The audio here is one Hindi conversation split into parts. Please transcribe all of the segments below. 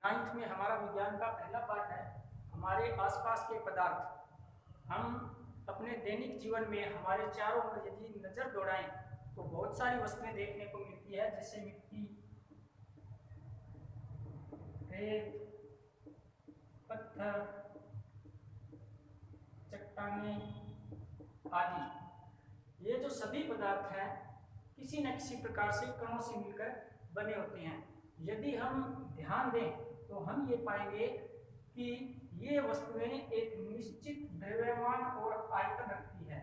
नाइन्थ में हमारा विज्ञान का पहला पाठ है हमारे आसपास के पदार्थ। हम अपने दैनिक जीवन में हमारे चारों ओर यदि नजर दौड़ाएं तो बहुत सारी वस्तुएं देखने को मिलती है, जैसे मिट्टी, रेत, पत्थर, चट्टानें आदि। ये जो सभी पदार्थ हैं किसी न किसी प्रकार से कणों से मिलकर बने होते हैं। यदि हम ध्यान दें तो हम ये पाएंगे कि ये वस्तुएं एक निश्चित द्रव्यमान और आयतन रखती है,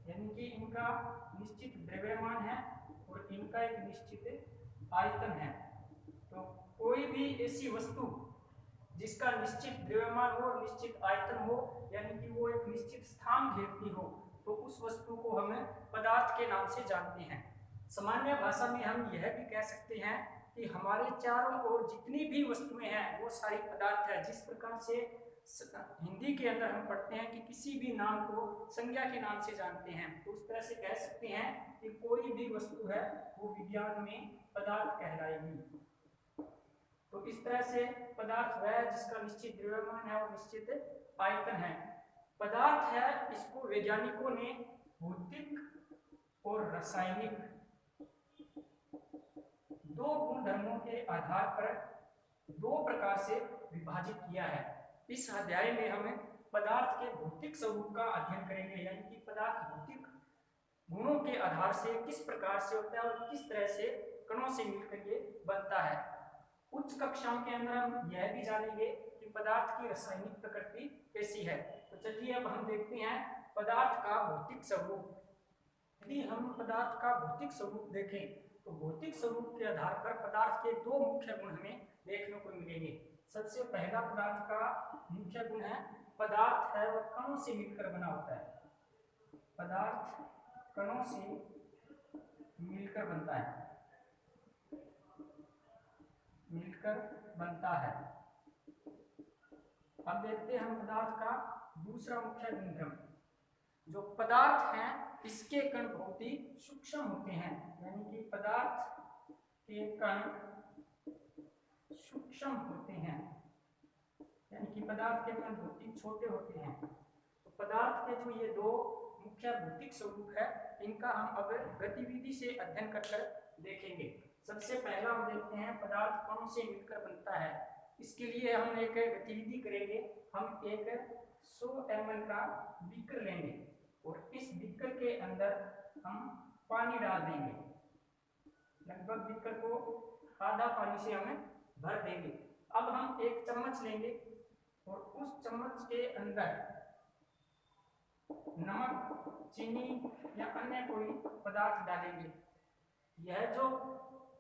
यानी कि इनका निश्चित द्रव्यमान है और इनका एक निश्चित आयतन है। तो कोई भी ऐसी वस्तु जिसका निश्चित द्रव्यमान हो और निश्चित आयतन हो, यानी कि वो एक निश्चित स्थान घेरती हो, तो उस वस्तु को हम पदार्थ के नाम से जानते हैं। सामान्य भाषा में हम यह भी कह सकते हैं कि हमारे चारों ओर जितनी भी वस्तुएं हैं वो सारी पदार्थ है। जिस प्रकार से हिंदी के अंदर हम पढ़ते हैं कि किसी भी नाम को संज्ञा के नाम से जानते हैं, तो उस तरह से कह सकते हैं कि कोई भी वस्तु है वो विज्ञान में पदार्थ कहलाएगी। तो इस तरह से पदार्थ वह है जिसका निश्चित द्रव्यमान है और निश्चित आयतन है। पदार्थ है, इसको वैज्ञानिकों ने भौतिक और रासायनिक दो गुणधर्मों के आधार पर दो प्रकार से विभाजित किया है। इस अध्याय में हम पदार्थ के भौतिक स्वरूप का अध्ययन करेंगे, यानी कि पदार्थ भौतिक गुणों के आधार से किस प्रकार से होता है और किस तरह से कणों से मिलकर ये बनता है। उच्च कक्षाओं के अंदर हम यह भी जानेंगे कि पदार्थ की रासायनिक प्रकृति कैसी है। तो चलिए अब हम देखते हैं पदार्थ का भौतिक स्वरूप। यदि हम पदार्थ का भौतिक स्वरूप देखें तो भौतिक स्वरूप के आधार पर पदार्थ के दो मुख्य गुण हमें देखने को मिलेंगे। सबसे पहला पदार्थ का मुख्य गुण है, पदार्थ है वह कणों से मिलकर बना होता है। पदार्थ कणों से मिलकर बनता है, मिलकर बनता है। अब देखते हैं हम पदार्थ का दूसरा मुख्य गुणधर्म। जो पदार्थ हैं इसके कण बहुत ही सूक्ष्म होते हैं, यानी कि पदार्थ के कण सूक्ष्म होते हैं, यानी कि पदार्थ के कण बहुत ही छोटे होते हैं। तो पदार्थ के जो ये दो मुख्य भौतिक स्वरूप है इनका हम अब गतिविधि से अध्ययन कर देखेंगे। सबसे पहला हम देखते हैं पदार्थ कणों से मिलकर बनता है। इसके लिए हम एक गतिविधि करेंगे। हम एक 100 ml का बीकर लेंगे और इस बीकर के अंदर हम पानी डाल देंगे। लगभग बीकर को आधा पानी से हमें भर देंगे। अब हम एक चम्मच लेंगे और उस चम्मच के अंदर नमक, चीनी या अन्य कोई पदार्थ डालेंगे। यह जो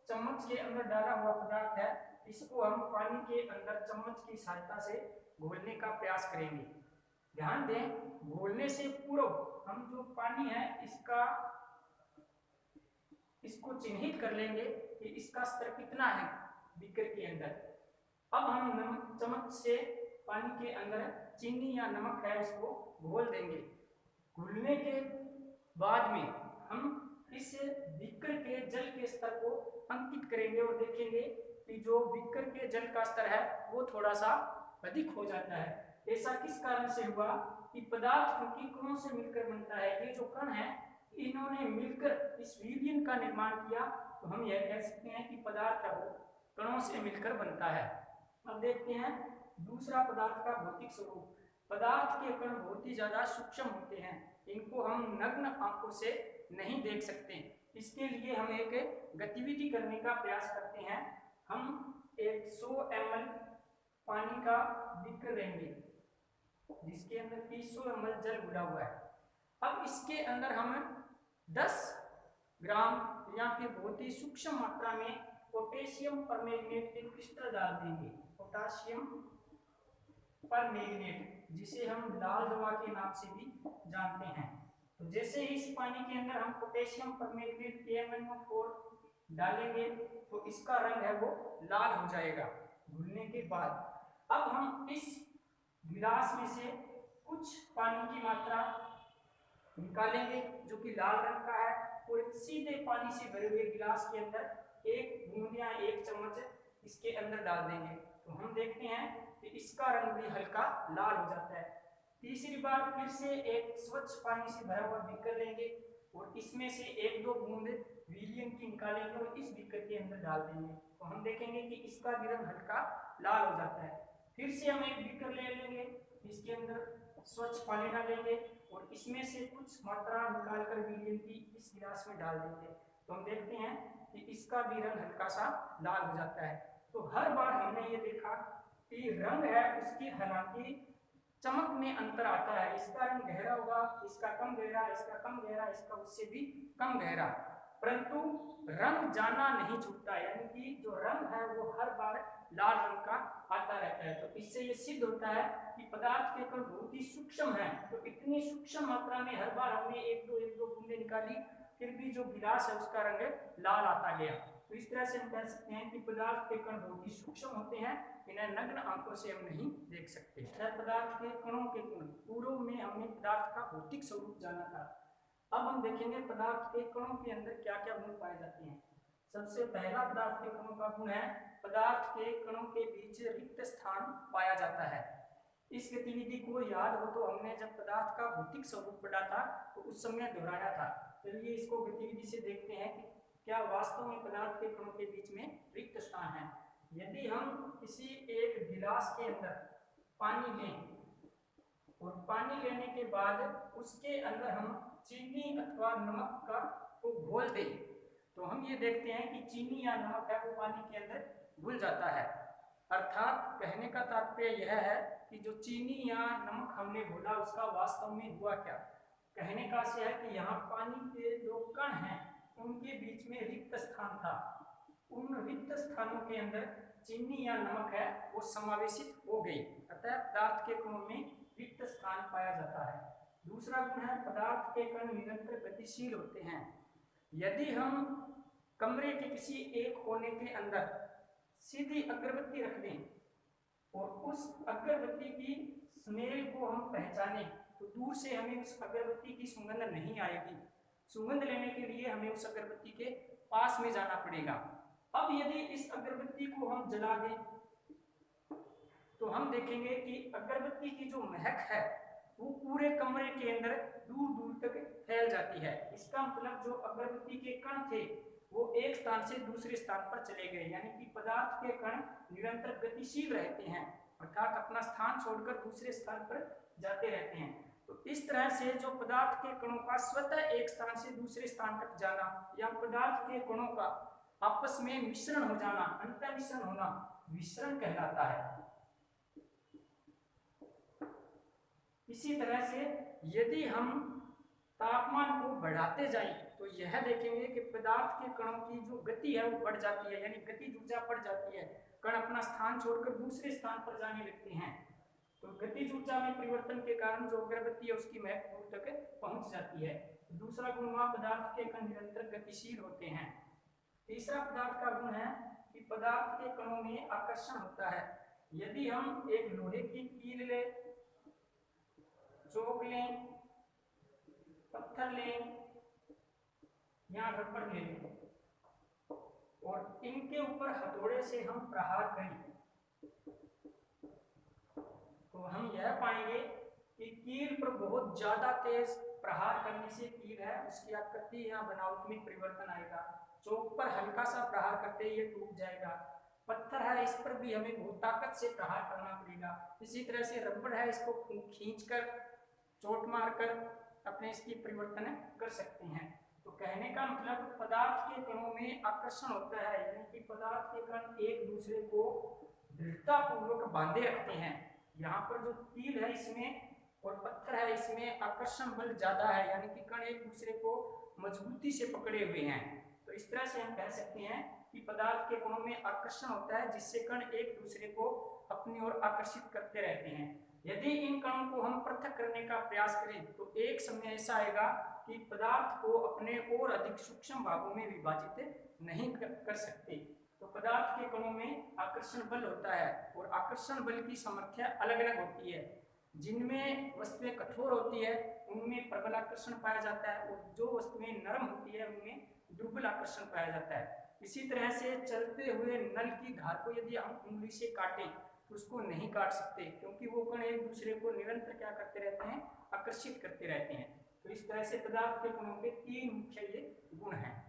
चम्मच के अंदर डाला हुआ पदार्थ है इसको हम पानी के अंदर चम्मच की सहायता से घोलने का प्रयास करेंगे। ध्यान दें, घोलने से पूर्व हम जो पानी है इसको चिन्हित कर लेंगे कि इसका स्तर कितना है बीकर के अंदर। अब हम चम्मच से पानी के अंदर चीनी या नमक है इसको घोल देंगे। घुलने के बाद में हम इस बीकर के जल के स्तर को अंकित करेंगे और देखेंगे कि जो बीकर के जल का स्तर है वो थोड़ा सा अधिक हो जाता है। ऐसा किस कारण से हुआ कि पदार्थ क्योंकि कणों से मिलकर बनता है। ये जो कण है इन्होंने मिलकर इस विलयन का निर्माण किया, तो हम यह कह सकते हैं कि पदार्थ है वो कणों से मिलकर बनता है। अब देखते हैं दूसरा पदार्थ का भौतिक स्वरूप। पदार्थ के कण बहुत ही ज्यादा सूक्ष्म होते हैं, इनको हम नग्न आंखों से नहीं देख सकते। इसके लिए हम एक गतिविधि करने का प्रयास करते हैं। हम एक 100 ml पानी का बीकर लेंगे जिसके अंदर 100 ml जल घुला हुआ है। अब इसके अंदर हम 10 ग्राम या फिर बहुत ही सूक्ष्म मात्रा में पोटेशियम परमैंगनेट के क्रिस्टल डाल देंगे। पोटेशियम परमैंगनेट, जिसे हम लाल दवा के नाम से भी जानते हैं। तो जैसे ही इस पानी के अंदर हम पोटेशियम परमैंगनेट KMnO4 डालेंगे तो इसका रंग है वो लाल हो जाएगा घुलने के बाद। अब हम इस गिलास में से कुछ पानी की मात्रा निकालेंगे जो कि लाल रंग का है और सीधे पानी से भरे हुए गिलास के अंदर एक बूंद या एक चम्मच इसके अंदर डाल देंगे। तो हम देखते हैं कि इसका रंग भी हल्का लाल हो जाता है। तीसरी बार फिर से एक स्वच्छ पानी से भरा हुआ बीकर लेंगे और इसमें से 1-2 बूंद विलियन की निकालेंगे और इस बीकर के अंदर डाल देंगे। तो हम देखेंगे कि इसका भी रंग हल्का लाल हो जाता है। फिर से हम एक बीकर ले लेंगे, इसके अंदर स्वच्छ पानी डालेंगे और इसमें से कुछ मात्रा निकालकर विलियन की इस गिलास में डाल देंगे। तो हम देखते हैं कि इसका भी रंग हल्का सा लाल हो जाता है। तो हर बार हमने ये देखा कि रंग है उसकी हालांकि चमक में अंतर आता है। इसका रंग गहरा होगा, इसका कम गहरा, इसका कम गहरा, इसका उससे भी कम गहरा, परंतु रंग जाना नहीं छूटता, यानी कि जो रंग है वो हर बार लाल रंग का आता रहता है। तो इससे ये सिद्ध होता है कि पदार्थ के कण बहुत ही सूक्ष्म है। तो इतनी सूक्ष्म मात्रा में हर बार हमने एक दो बूंदे निकाली, फिर भी जो गिलास है उसका रंग लाल आता गया। तो इस तरह से हम कह सकते हैं कि पदार्थ के कण बहुत ही सूक्ष्म होते हैं, इन्हें नग्न आंखों से हम नहीं देख सकते। पदार्थ के कणों के गुण, पूर्व में हमने पदार्थ का भौतिक स्वरूप जाना था। अब हम देखेंगे पदार्थ के कणों के अंदर क्या क्या गुण पाए जाते हैं। सबसे पहला पदार्थ के कणों का गुण है पदार्थ के कणों के बीच रिक्त स्थान पाया जाता है। इस गतिविधि को याद हो तो हमने जब पदार्थ का भौतिक स्वरूप पढ़ा था तो उस समय दोहराया था। चलिए इसको गतिविधि से देखते हैं कि क्या वास्तव में पदार्थ के कणों के बीच में रिक्त स्थान है। यदि हम किसी एक गिलास के अंदर पानी लें और पानी लेने के बाद उसके अंदर हम चीनी अथवा नमक का को घोल दें, तो हम ये देखते हैं कि चीनी या नमक है वो पानी के अंदर घुल जाता है। अर्थात कहने का तात्पर्य यह है कि जो चीनी या नमक हमने घोला उसका वास्तव में हुआ क्या। कहने का आशय है कि यहाँ पानी के जो कण हैं उनके बीच में रिक्त स्थान था, उन रिक्त स्थानों के अंदर चीनी या नमक है वो समावेशित हो गई, अतः पदार्थ के कणों में रिक्त स्थान पाया जाता है। दूसरा गुण है पदार्थ के कण निरंतर गतिशील होते हैं। यदि हम कमरे के किसी एक कोने के अंदर सीधी अगरबत्ती रख दें और उस अगरबत्ती की स्मेल को हम पहचाने तो दूर से हमें उस अगरबत्ती की सुगंध नहीं आएगी। सुगंध लेने के लिए हमें उस अगरबत्ती के पास में जाना पड़ेगा। अब यदि इस अगरबत्ती को हम जला दें तो हम देखेंगे कि अगरबत्ती की जो महक है वो पूरे कमरे के अंदर दूर दूर तक फैल जाती है। इसका मतलब जो अगरबत्ती के कण थे वो एक स्थान से दूसरे स्थान पर चले गए, यानी कि पदार्थ के कण निरंतर गतिशील रहते हैं, अर्थात अपना स्थान छोड़कर दूसरे स्थान पर जाते रहते हैं। तो इस तरह से जो पदार्थ के कणों का स्वतः एक स्थान से दूसरे स्थान तक जाना या पदार्थ के कणों का आपस में मिश्रण हो जाना, अंतर मिश्रण होना, विसरण कहलाता है। इसी तरह से यदि हम तापमान को बढ़ाते जाएं तो यह देखेंगे कि पदार्थ के कणों की जो गति है वो बढ़ जाती है, यानी गतिज ऊर्जा बढ़ जाती है। कण अपना स्थान छोड़कर दूसरे स्थान पर जाने लगते हैं। तो गतिज ऊर्जा में परिवर्तन के कारण जो अगरबत्ती है उसकी महक दूर तक पहुंच जाती है। दूसरा गुण हुआ पदार्थ के कण निरंतर गतिशील होते हैं। तीसरा पदार्थ का गुण है कि पदार्थ के कणों में आकर्षण होता है। यदि हम एक लोहे की कील ले, चौक लें, पत्थर लें या रबड़ ले लें और इनके ऊपर हथौड़े से हम प्रहार करें तो हम यह पाएंगे कि कील पर बहुत ज्यादा तेज प्रहार करने से कील है उसकी आकृति या बनावट में परिवर्तन आएगा। चौक पर हल्का सा प्रहार करते ये टूट जाएगा। पत्थर है इस पर भी हमें बहुत ताकत से प्रहार करना पड़ेगा। इसी तरह से रबड़ है इसको खींचकर चोट मारकर अपने इसकी परिवर्तन कर सकते हैं। तो कहने का मतलब पदार्थ के कणों में आकर्षण होता है, यानी कि पदार्थ के कण एक दूसरे को दृढ़ता पूर्वक बांधे रखते हैं। यहाँ पर जो कील है इसमें और पत्थर है इसमें आकर्षण बल ज्यादा है, यानी कि कण एक दूसरे को मजबूती से पकड़े हुए हैं। तो इस तरह से हम कह सकते हैं कि पदार्थ के कणों में आकर्षण होता है जिससे कण एक दूसरे को अपनी ओर आकर्षित करते रहते हैं। यदि इन कणों को हम पृथक करने का प्रयास करें तो एक समय ऐसा आएगा कि पदार्थ को अपने और अधिक सूक्ष्म भागों में विभाजित नहीं कर सकते। तो पदार्थ के कणों में आकर्षण बल होता है और आकर्षण बल की सामर्थ्य अलग अलग होती है। जिनमें वस्तुएं कठोर होती है उनमें प्रबल आकर्षण पाया जाता है और जो वस्तुएं नरम होती है उनमें दुर्बल आकर्षण पाया जाता है। इसी तरह से चलते हुए नल की धार को यदि हम उंगली से काटें तो उसको नहीं काट सकते, क्योंकि वो कण एक दूसरे को निरंतर क्या करते रहते हैं, आकर्षित करते रहते हैं। तो इस तरह से पदार्थ के गुणों के तीन मुख्य ये गुण हैं।